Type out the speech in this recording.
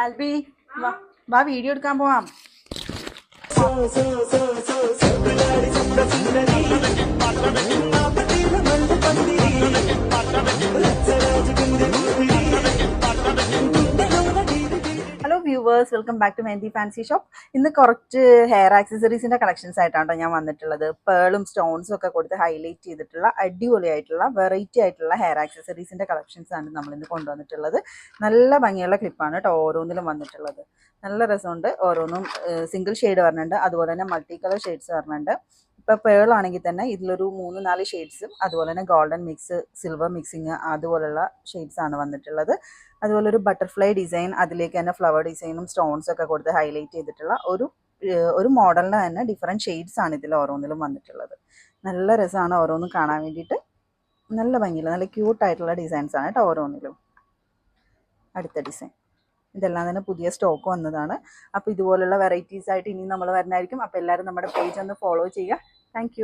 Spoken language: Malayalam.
ആൽബി വാ വാ വീഡിയോ എടുക്കാൻ പോവാം. Hello viewers, welcome back to Mehandi fancy shop. ഇന്ന് കുറച്ച് ഹെയർ ആക്സസറീസിൻ്റെ കളക്ഷൻസ് ആയിട്ടാണ് ഞാൻ വന്നിട്ടുള്ളത്. പേളും സ്റ്റോൺസും ഒക്കെ കൊടുത്ത് ഹൈലൈറ്റ് ചെയ്തിട്ടുള്ള അടിപൊളിയായിട്ടുള്ള വെറൈറ്റി ആയിട്ടുള്ള ഹെയർ ആക്സസറീസിൻ്റെ കളക്ഷൻസ് ആണ് നമ്മളിന്ന് കൊണ്ടുവന്നിട്ടുള്ളത്. നല്ല ഭംഗിയുള്ള ക്ലിപ്പാണ് കേട്ടോ ഓരോന്നിലും വന്നിട്ടുള്ളത്. നല്ല രസമുണ്ട്. ഓരോന്നും സിംഗിൾ ഷെയ്ഡ് വരുന്നുണ്ട്, അതുപോലെ തന്നെ മൾട്ടി കളർ ഷെയ്ഡ്സ് വരുന്നുണ്ട്. ഇപ്പോൾ പേളാണെങ്കിൽ തന്നെ ഇതിലൊരു 3-4 ഷെയ്ഡ്സും അതുപോലെ തന്നെ ഗോൾഡൻ മിക്സ്, സിൽവർ മിക്സിങ് അതുപോലുള്ള ഷെയ്ഡ്സ് ആണ് വന്നിട്ടുള്ളത്. അതുപോലെ ഒരു ബട്ടർഫ്ലൈ ഡിസൈൻ, അതിലേക്ക് തന്നെ ഫ്ലവർ ഡിസൈനും സ്റ്റോൺസ് ഒക്കെ കൊടുത്ത് ഹൈലൈറ്റ് ചെയ്തിട്ടുള്ള ഒരു മോഡലിന് തന്നെ ഡിഫറെൻറ്റ് ഷെയ്ഡ്സ് ആണ് ഇതിൽ ഓരോന്നിലും വന്നിട്ടുള്ളത്. നല്ല രസമാണ് ഓരോന്നും കാണാൻ വേണ്ടിയിട്ട്. നല്ല ഭംഗിയില്ല, നല്ല ക്യൂട്ടായിട്ടുള്ള ഡിസൈൻസ് ആണ് കേട്ടോ ഓരോന്നിലും. അടുത്ത ഡിസൈൻ ഇതെല്ലാം തന്നെ പുതിയ സ്റ്റോക്ക് വന്നതാണ്. അപ്പോൾ ഇതുപോലുള്ള വെറൈറ്റീസ് ആയിട്ട് ഇനി നമ്മൾ വരുന്നതായിരിക്കും. അപ്പോൾ എല്ലാവരും നമ്മുടെ പേജ് ഒന്ന് ഫോളോ ചെയ്യുക. താങ്ക്